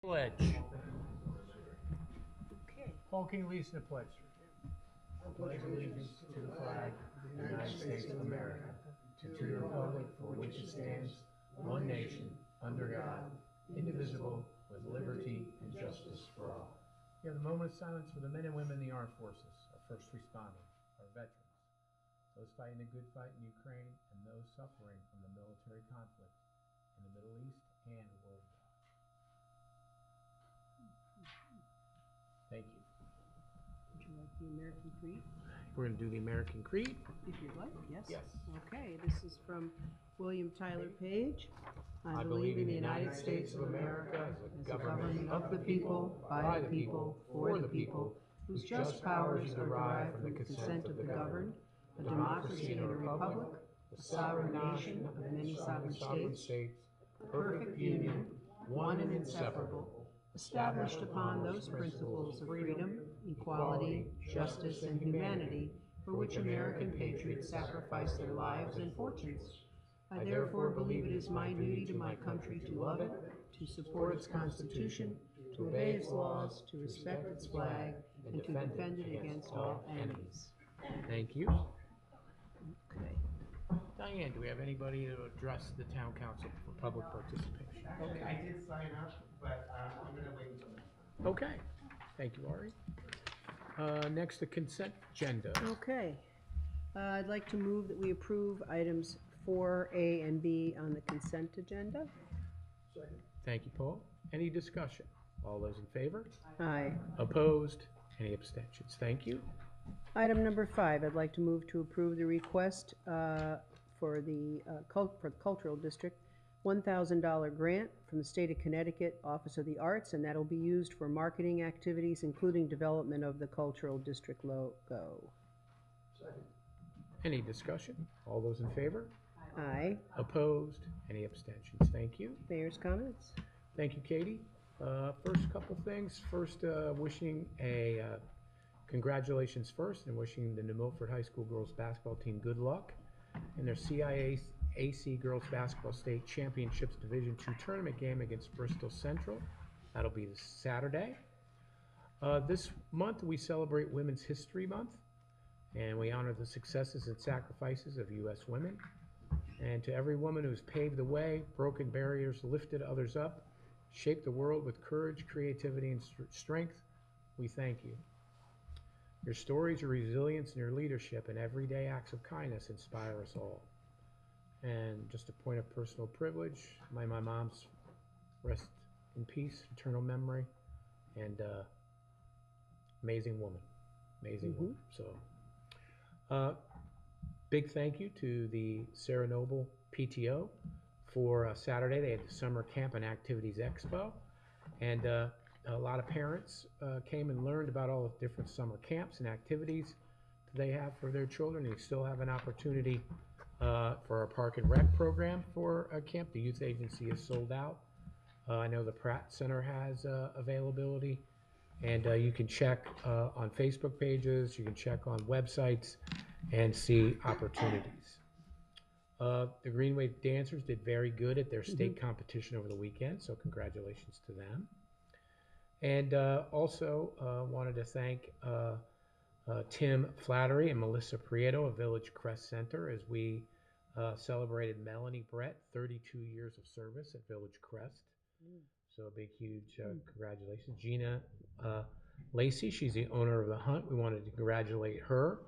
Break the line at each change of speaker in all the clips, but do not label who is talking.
Pledge.
Okay.
Paul, can you lead us in the pledge? I pledge allegiance to the flag of the United States of America, and to the republic for which it stands, one nation, under God, indivisible, with liberty and justice for all. We have a moment of silence for the men and women in the armed forces, our first responders, our veterans, those fighting the good fight in Ukraine, and those suffering from the military conflict in the Middle East and worldwide. Thank you.
Would you like the American Creed?
We're going to do the American Creed.
If you'd like, yes.
Yes.
Okay, this is from William Tyler Page. I believe in the United States of America as a government of the people, by the people, for the people, whose just powers are derived from the consent of the governed, a democracy and a republic, a sovereign nation of many sovereign states, a perfect union, one and inseparable, established upon those principles of freedom, equality, justice, and humanity, for which American patriots sacrifice their lives and fortunes. I therefore believe it is my duty to my country to love it, to support its Constitution, to obey its laws, to respect its flag, and to defend it against all enemies.
Thank you.
Okay.
Diane, do we have anybody to address the town council for public participation?
I did sign up, but I'm going to wait until next time.
Okay. Thank you, Ari. Next, the consent agenda.
Okay. I'd like to move that we approve items 4A and B on the consent agenda.
Thank you, Paul. Any discussion? All those in favor?
Aye.
Opposed? Any abstentions? Thank you.
Item number 5, I'd like to move to approve the request for the Cultural District $1,000 grant from the State of Connecticut Office of the Arts, and that'll be used for marketing activities, including development of the Cultural District logo.
Any discussion? All those in favor?
Aye.
Opposed? Any abstentions? Thank you.
Mayor's comments?
Thank you, Katie. First couple things. First, wishing a congratulations first and wishing the New Milford High School girls basketball team good luck in their CIAC Girls Basketball State Championships Division II tournament game against Bristol Central. That'll be this Saturday. This month we celebrate Women's History Month, and we honor the successes and sacrifices of U.S. women. And to every woman who's paved the way, broken barriers, lifted others up, shaped the world with courage, creativity, and strength, we thank you. Your stories, your resilience, and your leadership and everyday acts of kindness inspire us all. And just a point of personal privilege, my mom's rest in peace, eternal memory, and amazing woman, woman. So, big thank you to the Sarah Noble PTO for Saturday. They had the Summer Camp and Activities Expo, and a lot of parents came and learned about all the different summer camps and activities they have for their children. You still have an opportunity for our Park and Rec program for a camp. The youth agency is sold out. I know the Pratt Center has availability, and you can check on Facebook pages, you can check on websites and see opportunities. The Green Wave dancers did very good at their state competition over the weekend, so congratulations to them. And also wanted to thank Tim Flattery and Melissa Prieto of Village Crest Center as we celebrated Melanie Brett, 32 years of service at Village Crest. So a big, huge congratulations. Gina Lacey, she's the owner of the Hunt. We wanted to congratulate her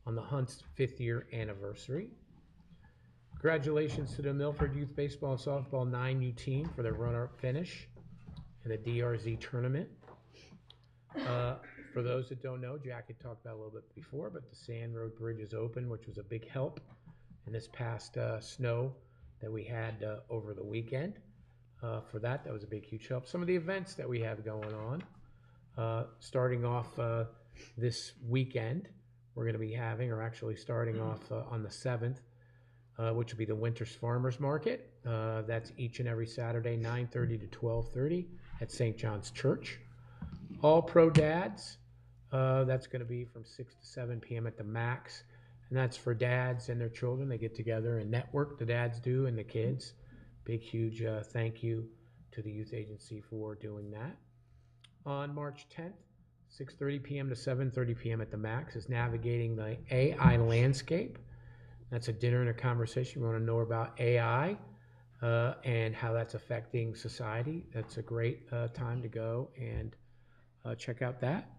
on the Hunt's 5th year anniversary. Congratulations to the Milford Youth Baseball and Softball 9U team for their runner-up finish in the DRZ tournament. For those that don't know, Jack had talked about it a little bit before, but the Sand Road Bridge is open, which was a big help in this past snow that we had over the weekend. For that was a big, huge help. Some of the events that we have going on, starting off this weekend, we're going to be having, or actually starting off on the 7th, which will be the Winters Farmers Market. That's each and every Saturday, 9:30 to 12:30 at St. John's Church. All Pro Dads, that's going to be from 6 to 7 p.m. at the Max. And that's for dads and their children. They get together and network, the dads do, and the kids. Big, huge thank you to the youth agency for doing that. On March 10th, 6:30 p.m. to 7:30 p.m. at the Max is Navigating the AI Landscape. That's a dinner and a conversation. We want to know about AI and how that's affecting society. That's a great time to go and check out that.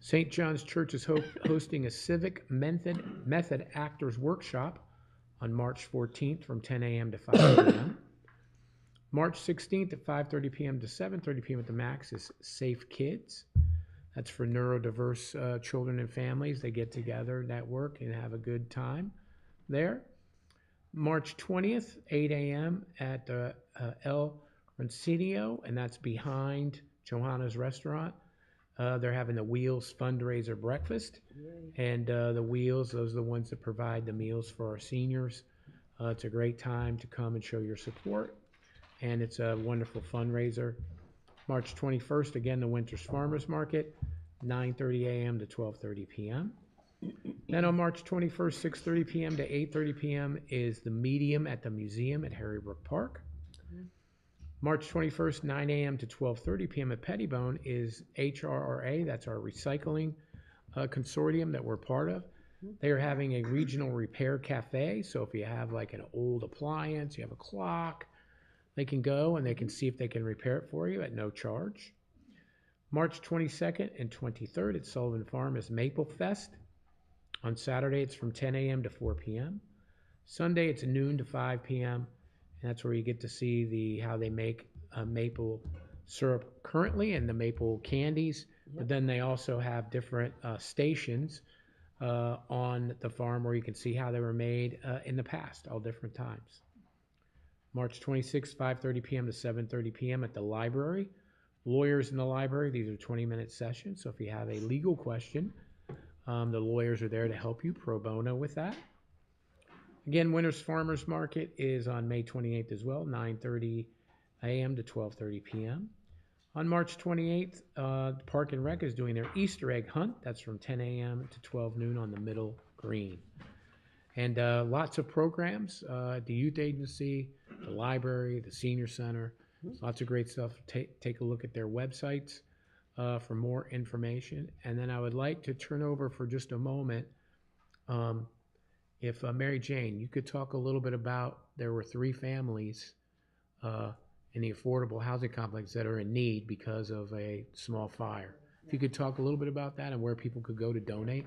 St. John's Church is hosting a civic method actors workshop on March 14th from 10 a.m. to 5 p.m. March 16th at 5:30 p.m. to 7:30 p.m. at the Max is Safe Kids. That's for neurodiverse children and families. They get together, network, and have a good time there. March 20th, 8 a.m. at El Roncinio, and that's behind Johanna's Restaurant. They're having the Wheels fundraiser breakfast. And the Wheels, those are the ones that provide the meals for our seniors. It's a great time to come and show your support. And it's a wonderful fundraiser. March 21st, again, the Winters Farmers Market, 9:30 a.m. to 12:30 p.m. Then on March 21st, 6:30 p.m. to 8:30 p.m. is the Medium at the Museum at Harrybrook Park. March 21st, 9 a.m. to 12:30 p.m. at Pettibone is HRRA. That's our recycling consortium that we're part of. They are having a regional repair cafe. So if you have like an old appliance, you have a clock, they can go and they can see if they can repair it for you at no charge. March 22nd and 23rd at Sullivan Farm is Maple Fest. On Saturday, it's from 10 a.m. to 4 p.m. Sunday, it's noon to 5 p.m. And that's where you get to see how they make maple syrup currently and the maple candies. But then they also have different stations on the farm where you can see how they were made in the past, all different times. March 26th, 5:30 p.m. to 7:30 p.m. at the library. Lawyers in the library, these are 20-minute sessions. So if you have a legal question, the lawyers are there to help you pro bono with that. Again, Winters Farmers Market is on May 28th as well, 9:30 a.m. to 12:30 p.m. On March 28th, Park and Rec is doing their Easter egg hunt. That's from 10 a.m. to 12 noon on the Middle Green. And lots of programs, the youth agency, the library, the senior center. Lots of great stuff. Take a look at their websites for more information. And then I would like to turn over for just a moment. If Mary Jane, you could talk a little bit about, there were 3 families in the affordable housing complex that are in need because of a small fire. If you could talk a little bit about that and where people could go to donate.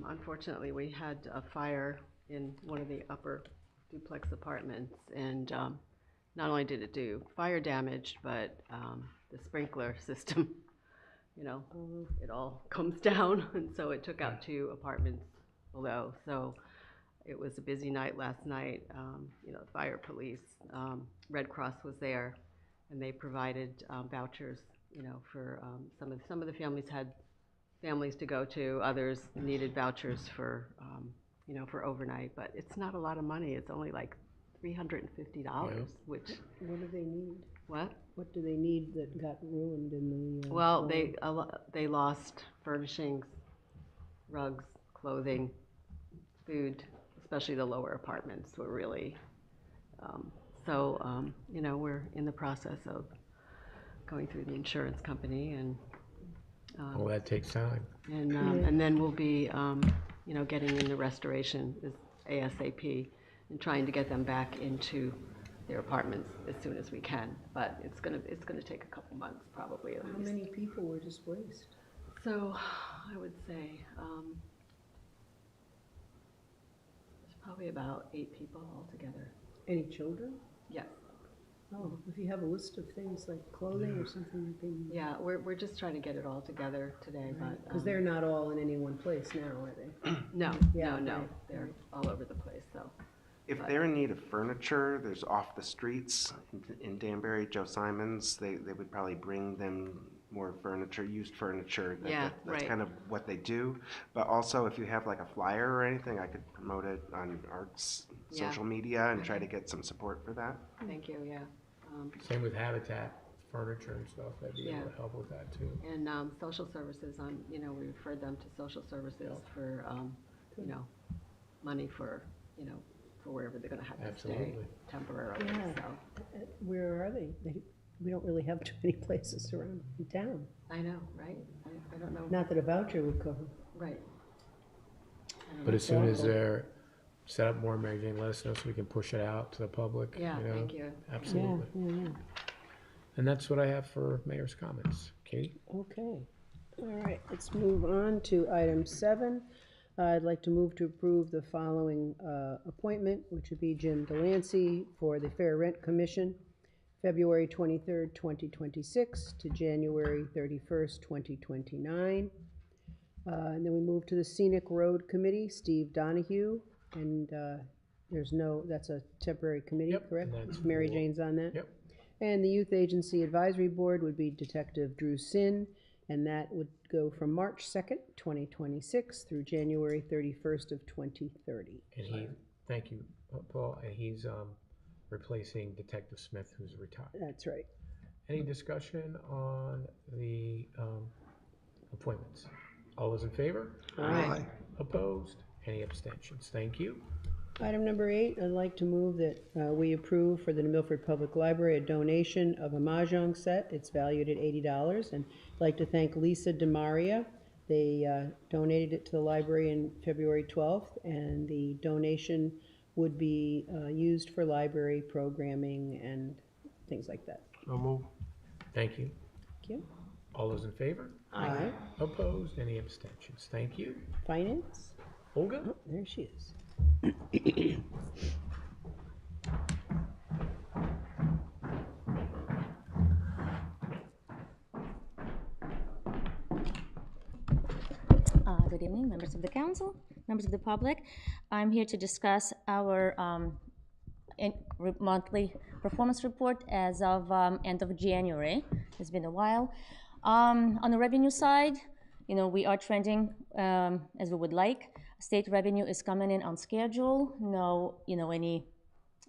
Unfortunately, we had a fire in one of the upper duplex apartments, and not only did it do fire damage, but the sprinkler system, it all comes down, and so it took out 2 apartments below. So it was a busy night last night. Fire police, Red Cross was there, and they provided vouchers, for some of the families had families to go to. Others needed vouchers for, for overnight. But it's not a lot of money. It's only like $350, which.
What do they need?
What?
What do they need that got ruined in the?
Well, they lost furnishings, rugs, clothing, food, especially the lower apartments were really. We're in the process of going through the insurance company and.
That takes time.
And then we'll be, getting into restoration ASAP and trying to get them back into their apartments as soon as we can. But it's gonna take a couple months probably at least.
How many people were displaced?
So I would say there's probably about 8 people altogether.
Any children?
Yes.
Oh, if you have a list of things like clothing or something, you can.
Yeah, we're just trying to get it all together today, but
Because they're not all in any one place now, are they?
no,
Yeah,
no,
right,
they're all over the place. So
If they're in need of furniture, there's Off the Streets in Danbury, Joe Simons. They would probably bring them more furniture, used furniture.
Yeah,
That's
right.
kind of what they do. But also, if you have like a flyer or anything, I could promote it on Art's
Yeah.
social media and try to get some support for that.
thank you. Yeah.
Same with Habitat, furniture and stuff. They'd be able
Yeah.
to help with that too.
And social services, we referred them to social services for, money for, for wherever they're gonna have to stay
Absolutely.
temporarily,
Yeah.
so.
Where are they? We don't really have too many places around in town.
I know, right? I don't know,
Not that a voucher would cover.
right.
But as soon as
Exactly.
they're set up more, Mary Jane, let us know so we can push it out to the public.
Yeah,
you know?
thank you.
Absolutely.
Yeah.
And that's what I have for mayor's comments. Katie?
Okay. All right, let's move on to item 7. I'd like to move to approve the following appointment, which would be Jim Delancey for the Fair Rent Commission, February 23rd, 2026 to January 31st, 2029. And then we move to the Scenic Road Committee, Steve Donahue, and that's a temporary committee,
Yep,
correct?
and that's
Mary
for-
Jane's on that?
Yep.
And the Youth Agency Advisory Board would be Detective Drew Sin, and that would go from March 2nd, 2026 through January 31st of 2030.
And thank you, Paul, and he's replacing Detective Smith, who's retired.
That's right.
Any discussion on the appointments? All those in favor?
Aye.
Opposed? Any abstentions? Thank you.
Item number 8, I'd like to move that we approve for the New Milford Public Library a donation of a mahjong set. It's valued at $80, and I'd like to thank Lisa DeMaria. They donated it to the library in February 12th, and the donation would be used for library programming and things like that.
So move.
Thank you.
Thank you.
All those in favor?
Aye.
Opposed? Any abstentions? Thank you.
Finance?
Olga?
Oh, there she is.
Good evening, members of the council, members of the public. I'm here to discuss our monthly performance report as of end of January. It's been a while. On the revenue side, we are trending as we would like. State revenue is coming in on schedule. No, any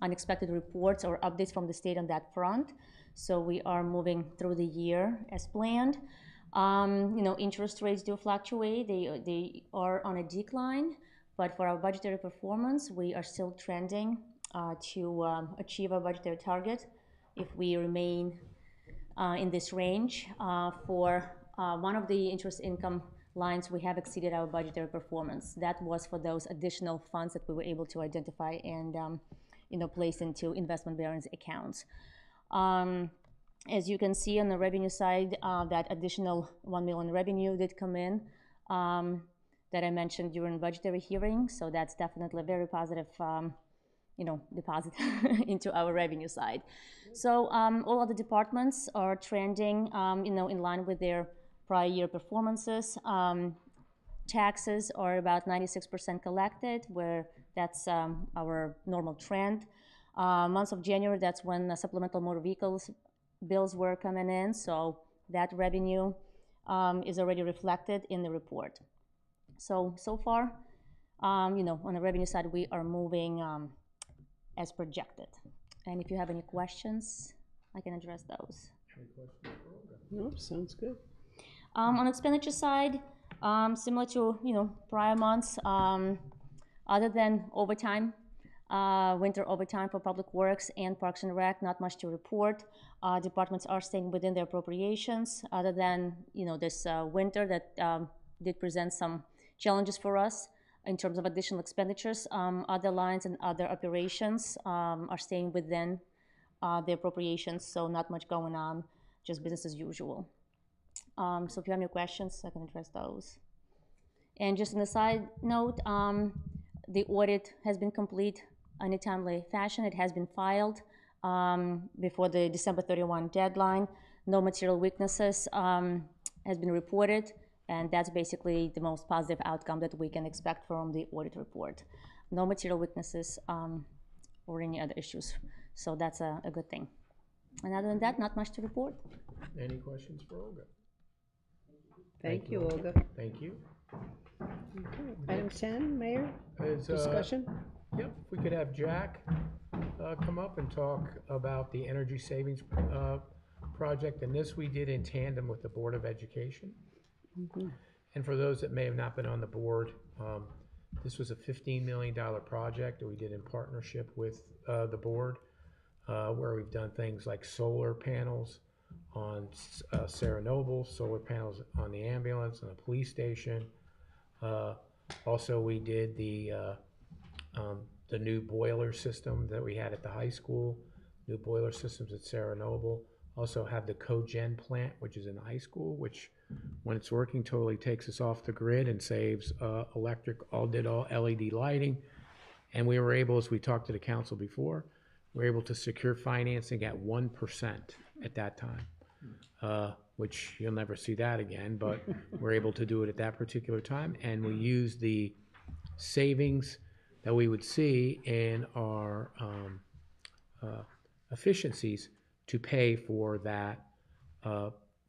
unexpected reports or updates from the state on that front. So we are moving through the year as planned. Interest rates do fluctuate. They are on a decline, but for our budgetary performance, we are still trending to achieve our budgetary target if we remain in this range. For one of the interest income lines, we have exceeded our budgetary performance. That was for those additional funds that we were able to identify and place into investment variance accounts. As you can see on the revenue side, that additional $1 million revenue did come in that I mentioned during budgetary hearing. So that's definitely a very positive, deposit into our revenue side. So all other departments are trending, in line with their prior year performances. Taxes are about 96% collected, where that's our normal trend. Month of January, that's when the supplemental motor vehicles bills were coming in, so that revenue is already reflected in the report. So far, on the revenue side, we are moving as projected. And if you have any questions, I can address those.
No, sounds good.
On expenditure side, similar to prior months, other than overtime, winter overtime for Public Works and Parks and Rec, not much to report. Departments are staying within their appropriations, other than this winter that did present some challenges for us in terms of additional expenditures. Other lines and other operations are staying within the appropriations, so not much going on, just business as usual. So if you have any questions, I can address those. And just on the side note, the audit has been complete in a timely fashion. It has been filed before the December 31 deadline. No material weaknesses has been reported, and that's basically the most positive outcome that we can expect from the audit report. No material weaknesses or any other issues, so that's a good thing. And other than that, not much to report.
Any questions for Olga?
Thank you, Olga.
Thank you.
Item 10, Mayor,
Is,
discussion?
Yep, if we could have Jack come up and talk about the energy savings project, and this we did in tandem with the Board of Education. And for those that may have not been on the board, This was a $15 million project that we did in partnership with the board, where we've done things like solar panels on Sarah Noble, solar panels on the ambulance and the police station. Also, we did the new boiler system that we had at the high school, new boiler systems at Sarah Noble. Also have the cogen plant, which is in the high school, which when it's working totally takes us off the grid and saves electric, all LED lighting. And we were able, as we talked to the council before, we were able to secure financing at 1% at that time, which you'll never see that again, but we're able to do it at that particular time. And we used the savings that we would see in our efficiencies to pay for that,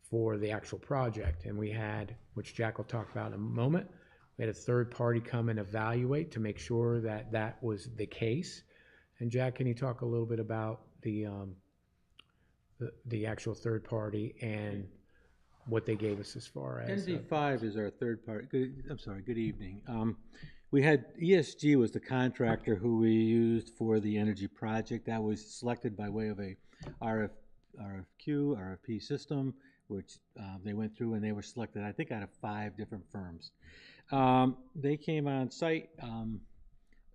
for the actual project. And we had, which Jack will talk about in a moment, we had a third party come and evaluate to make sure that that was the case. And Jack, can you talk a little bit about the actual third party and what they gave us as far as?
NV5 is our third party. Good evening. We had ESG was the contractor who we used for the energy project. That was selected by way of a RFP system, which they went through and they were selected, I think, out of 5 different firms. They came on site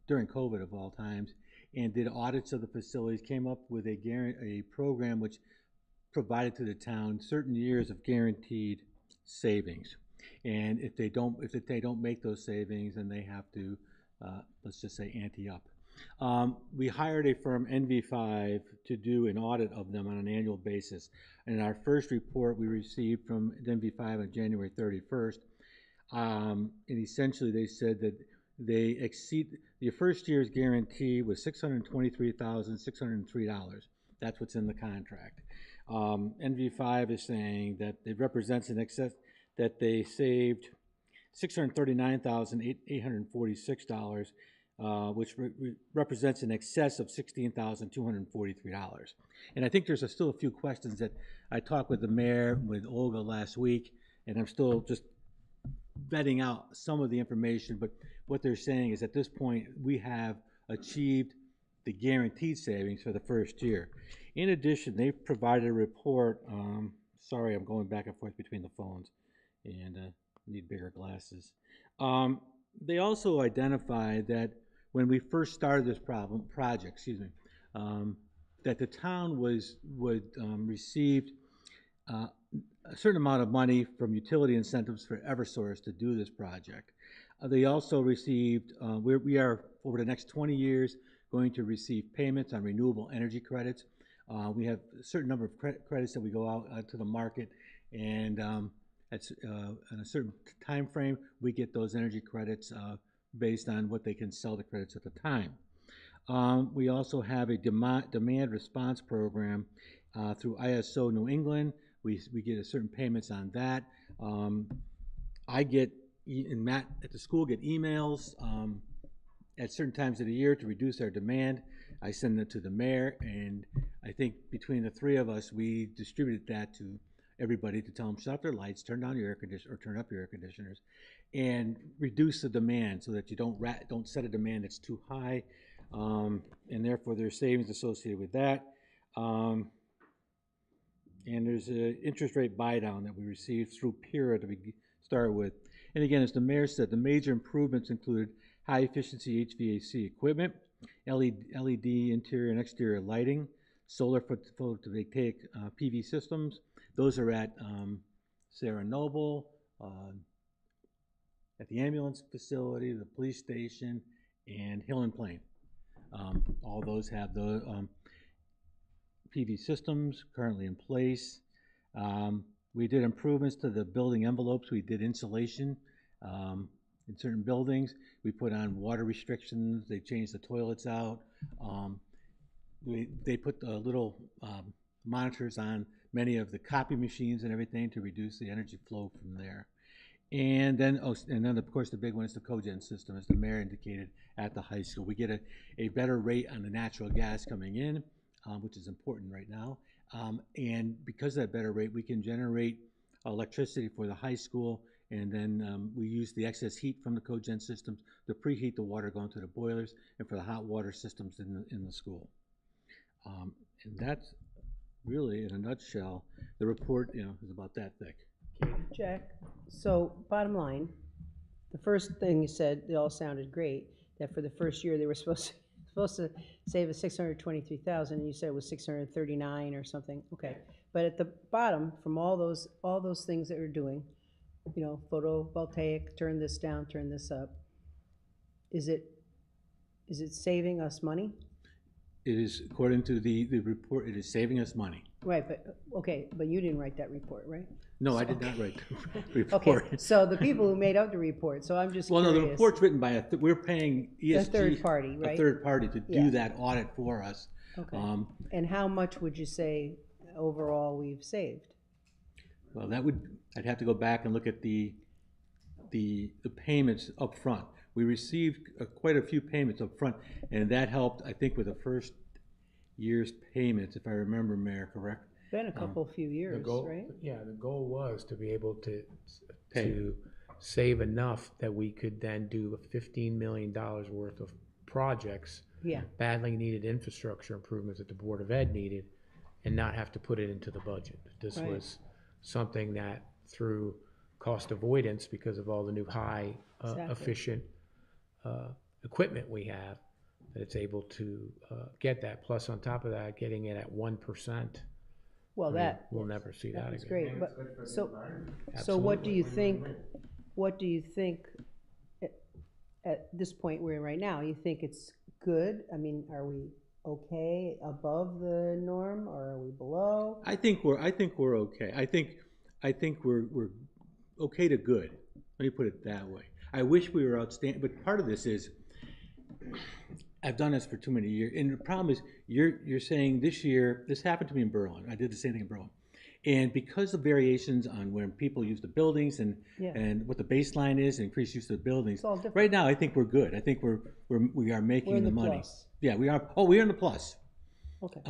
during COVID of all times and did audits of the facilities, came up with a program which provided to the town certain years of guaranteed savings. And if they don't make those savings, then they have to, let's just say, ante up. We hired a firm, NV5, to do an audit of them on an annual basis. And our first report we received from NV5 on January 31st, and essentially they said that they exceed, the first year's guarantee was $623,603. That's what's in the contract. NV5 is saying that it represents an excess, that they saved $639,846, which represents an excess of $16,243. And I think there's still a few questions that I talked with the mayor, with Olga last week, and I'm still just vetting out some of the information, but what they're saying is at this point we have achieved the guaranteed savings for the first year. In addition, they've provided a report, sorry, I'm going back and forth between the phones and need bigger glasses. They also identified that when we first started this project, that the town received a certain amount of money from utility incentives for Eversource to do this project. They also received, we are over the next 20 years going to receive payments on renewable energy credits. We have a certain number of credits that we go out to the market, and in a certain time frame, we get those energy credits based on what they can sell the credits at the time. We also have a demand response program through ISO New England. We get a certain payments on that. I get, and Matt at the school get emails at certain times of the year to reduce our demand. I send it to the mayor, and I think between the 3 of us, we distributed that to everybody to tell them shut off their lights, turn down your air conditioner, or turn up your air conditioners, and reduce the demand so that you don't set a demand that's too high, and therefore there's savings associated with that. And there's an interest rate buy down that we received through PIRA to start with. And again, as the mayor said, the major improvements included high efficiency HVAC equipment, LED interior and exterior lighting, solar photovoltaic PV systems. Those are at Sarah Noble, at the ambulance facility, the police station, and Hill and Plain. All those have the PV systems currently in place. We did improvements to the building envelopes. We did insulation in certain buildings. We put on water restrictions. They changed the toilets out. They put little monitors on many of the copy machines and everything to reduce the energy flow from there. And then of course the big one is the cogen system, as the mayor indicated, at the high school. We get a better rate on the natural gas coming in, which is important right now. And because of that better rate, we can generate electricity for the high school And then we use the excess heat from the cogen systems to preheat the water going to the boilers and for the hot water systems in the school. And that's really, in a nutshell, the report, is about that thick.
Jack, so bottom line, the first thing you said, it all sounded great, that for the first year they were supposed to save us 623,000, and you said it was 639 or something. Okay, but at the bottom, from all those things that we're doing, photovoltaic, turn this down, turn this up, is it saving us money?
It is, according to the report, it is saving us money.
Right, but you didn't write that report, right?
No, I did not write the report.
Okay, so the people who made up the report, so I'm just
Well,
curious.
no, the report's written by we're paying ESG.
A third party, right?
A third party to
Yeah.
do that audit for us.
Okay. And how much would you say overall we've saved?
Well, I'd have to go back and look at the payments up front. We received quite a few payments up front, and that helped, I think, with the first year's payments, if I remember, Mayor, correct?
Been a few years,
The goal,
right?
yeah, the goal was to be able to
Pay.
save enough that we could then do $15 million worth of projects,
Yeah,
badly needed infrastructure improvements that the Board of Ed needed, and not have to put it into the budget. This
Right.
was something that through cost avoidance, because of all the new high
Exactly.
efficient equipment we have, that it's able to get that. Plus, on top of that, getting it at 1%.
well,
We'll never see that
was
again.
great, but, so what do
Absolutely.
you think, at this point we're in right now, you think it's good? I mean, are we okay, above the norm, or are we below?
I think we're okay. I think we're okay to good. Let me put it that way. I wish we were outstanding, but part of this is I've done this for too many years, and the problem is you're saying this year, this happened to me in Berlin. I did the same thing in Berlin, and because of variations on when people use the buildings and
Yeah.
and what the baseline is, increased use of the buildings.
It's all different.
Right now, I think we're good. I think we are making
We're in
the
the
money.
plus.
Yeah, we are. Oh, we're in the plus.
Okay,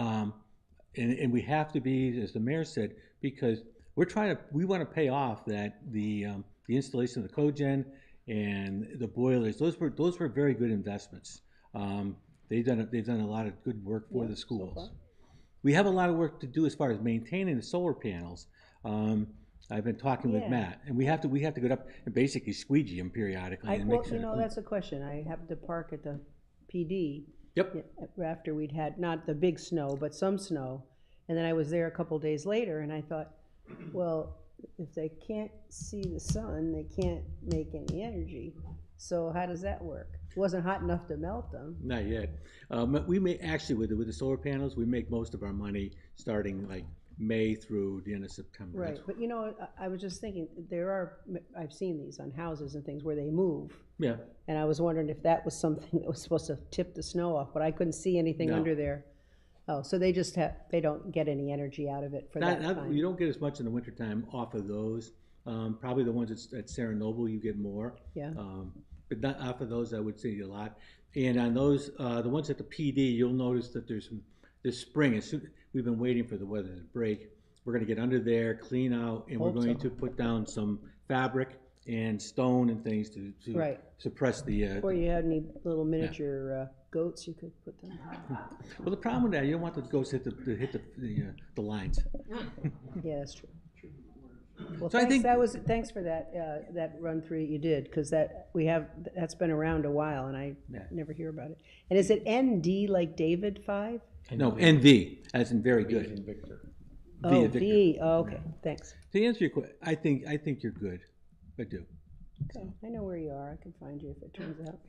And we have to be, as the mayor said, because we want to pay off the installation of the cogen and the boilers. Those were very good investments. They've done a lot of good work for the schools.
far.
We have a lot of work to do as far as maintaining the solar panels. I've been talking with
Yeah.
Matt, and we have to get up and basically squeegee them periodically and make sure.
that's a question. I happened to park at the PD.
Yep.
After we'd had, not the big snow, but some snow. And then I was there a couple days later, and I thought, well, if they can't see the sun, they can't make any energy. So how does that work? It wasn't hot enough to melt them.
Not yet. We may actually with the solar panels, we make most of our money starting like May through the end of September.
Right, but I was just thinking, I've seen these on houses and things where they move.
Yeah.
And I was wondering if that was something that was supposed to tip the snow off, but I couldn't see anything
No.
under there. Oh, so they just they don't get any energy out of it for that time.
You don't get as much in the wintertime off of those. Probably the ones at Sarah Noble, you get more.
Yeah.
But not off of those, I would say a lot. And on those, the ones at the PD, you'll notice that this spring, we've been waiting for the weather to break. We're going to get under there, clean out, and we're
Hope
going
so.
to put down some fabric and stone and things to
Right.
suppress the.
Or you had any little miniature goats you could put down?
Well, the problem with that, you don't want the ghosts hit the lines.
Yeah, that's true. Well,
So I
thanks,
think-
thanks for that run through you did, because that's been around a while, and I
Yeah.
never hear about it. And is it ND like David 5?
No, NV, as in very
Vision
good.
Victor.
V
Oh,
of Victor.
V, oh, okay, thanks.
To answer your question, I think you're good. I do.
Okay, I know where you are, I can find you if it turns out.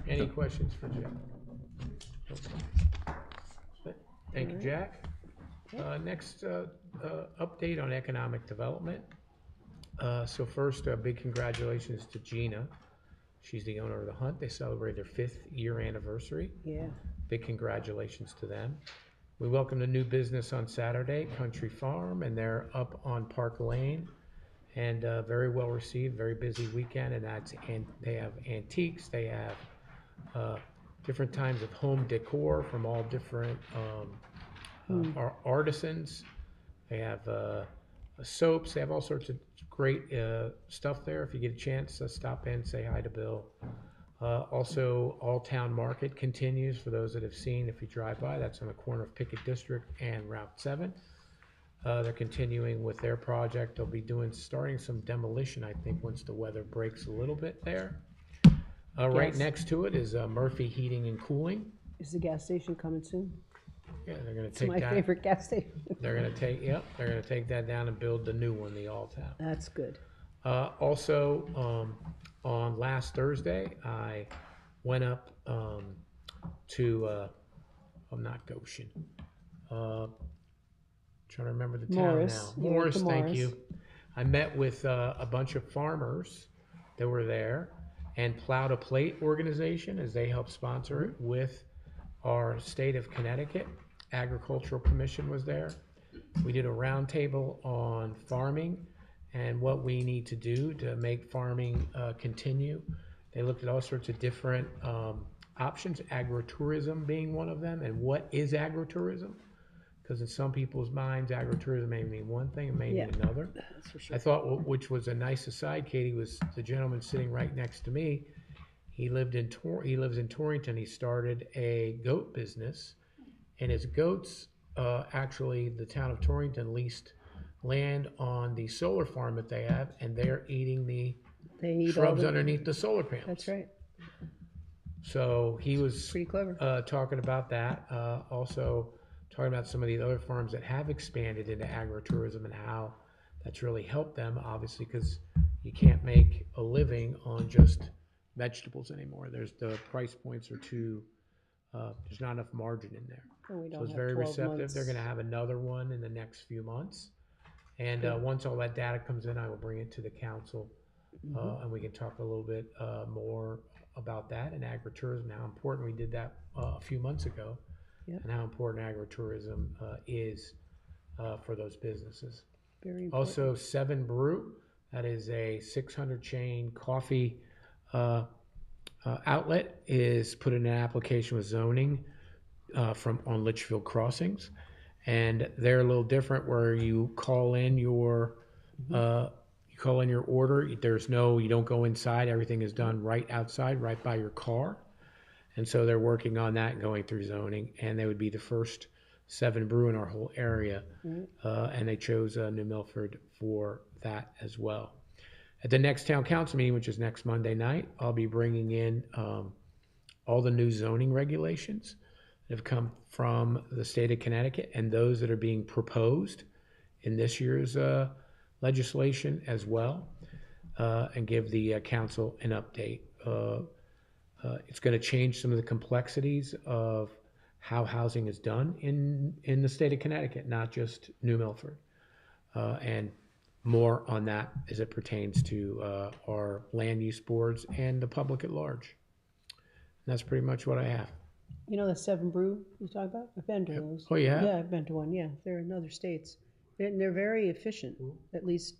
Any questions for Jack? Thank you, Jack. Next, update on economic development. So first, big congratulations to Gina. She's the owner of the Hunt. They celebrate their 5th year anniversary.
Yeah,
Big congratulations to them. We welcomed a new business on Saturday, Country Farm, and they're up on Park Lane. And very well received, very busy weekend, and they have antiques, they have different kinds of home decor from all different artisans. They have soaps. They have all sorts of great stuff there. If you get a chance, stop in, say hi to Bill. Also, All Town Market continues for those that have seen. If you drive by, that's on the corner of Pickett District and Route 7. They're continuing with their project. They'll be starting some demolition, I think, once the weather breaks a little bit there. Right
Yes.
next to it is Murphy Heating and Cooling.
Is the gas station coming soon?
Yeah, they're gonna
It's
take
my
that.
favorite gas station.
They're gonna take that down and build the new one, the All Town.
That's good.
Also, on last Thursday, I went up to, not Goshen. Trying to remember the town
Morris.
now.
You went to
Thank
Morris.
you. I met with a bunch of farmers that were there, and Plow to Plate organization, as they help sponsor it, with our state of Connecticut. Agricultural Commission was there. We did a roundtable on farming and what we need to do to make farming continue. They looked at all sorts of different options, agritourism being one of them. And what is agritourism? Because in some people's minds, agritourism may mean one thing, it may mean another.
That's for sure.
I thought, which was a nice aside, Katie, was the gentleman sitting right next to me. He lives in Torrington. He started a goat business, and his goats, actually, the town of Torrington leased land on the solar farm that they have, and they're eating the
They eat all
shrubs
the,
underneath the solar panels.
that's right.
So he was
Pretty clever.
talking about that. Also talking about some of the other farms that have expanded into agritourism and how that's really helped them, obviously, because you can't make a living on just vegetables anymore. The price points are too, there's not enough margin in there.
And we
So
don't
it's
have
very
12
receptive.
months.
They're gonna have another one in the next few months. And
Good.
once all that data comes in, I will bring it to the council, and we can talk a little bit more about that and agritourism, how important we did that a few months ago,
Yep.
and how important agritourism is for those businesses.
Very important.
Also, 7 Brew, that is a 600 chain coffee outlet, is put in an application with zoning on Litchfield Crossings. And they're a little different where you call in your order. You don't go inside. Everything is done right outside, right by your car. And so they're working on that and going through zoning. And they would be the first 7 Brew in our whole area. And they chose New Milford for that as well. At the next town council meeting, which is next Monday night, I'll be bringing in all the new zoning regulations that have come from the state of Connecticut and those that are being proposed in this year's legislation as well, and give the council an update. It's going to change some of the complexities of how housing is done in the state of Connecticut, not just New Milford. And more on that as it pertains to our land use boards and the public at large. And that's pretty much what I have.
You know the 7 Brew you talk about? I've been to those.
Oh, you have?
Yeah, I've been to one, yeah. They're in other states. They're very efficient, at least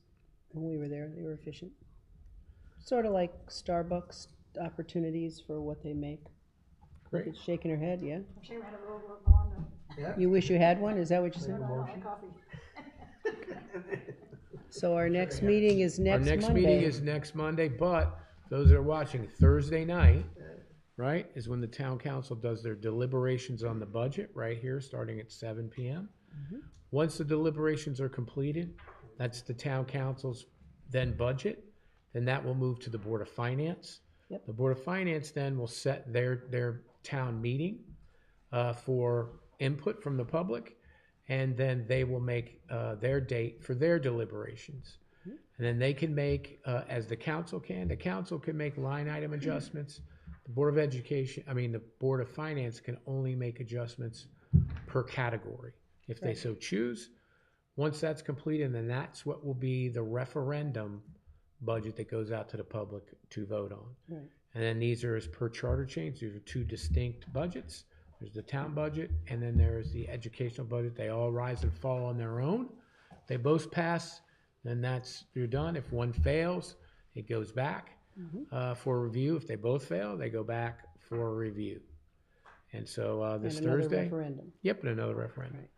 when we were there, they were efficient. Sort of like Starbucks opportunities for what they make.
Great.
It's shaking her head, yeah?
She ran a little Rwanda.
You wish you had one? Is that what you said?
Coffee.
So our next meeting is next Monday.
Our next meeting is next Monday, but those that are watching, Thursday night, right, is when the town council does their deliberations on the budget, right here, starting at 7 p.m. Once the deliberations are completed, that's the town council's then budget, then that will move to the Board of Finance.
Yep.
The Board of Finance then will set their town meeting for input from the public, and then they will make their date for their deliberations. And then they can make, as the council can make line item adjustments. The Board of Finance can only make adjustments per category if they so choose. Once that's completed, then that's what will be the referendum budget that goes out to the public to vote on.
Right.
And then these are, as per charter change, these are 2 distinct budgets. There's the town budget, and then there's the educational budget. They all rise and fall on their own. They both pass, then you're done. If one fails, it goes back for review. If they both fail, they go back for a review. And so this
And another
Thursday.
referendum.
Yep, and another referendum.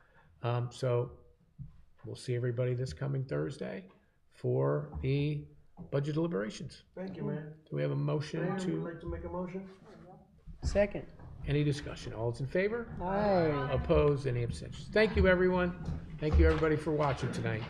So we'll see everybody this coming Thursday for the budget deliberations.
Thank you, Mayor.
Do we have a motion
Mayor, would you
to,
like to make a motion?
Second.
any discussion? All's in favor?
Aye.
Opposed? Any abstentions? Thank you, everyone. Thank you, everybody, for watching tonight.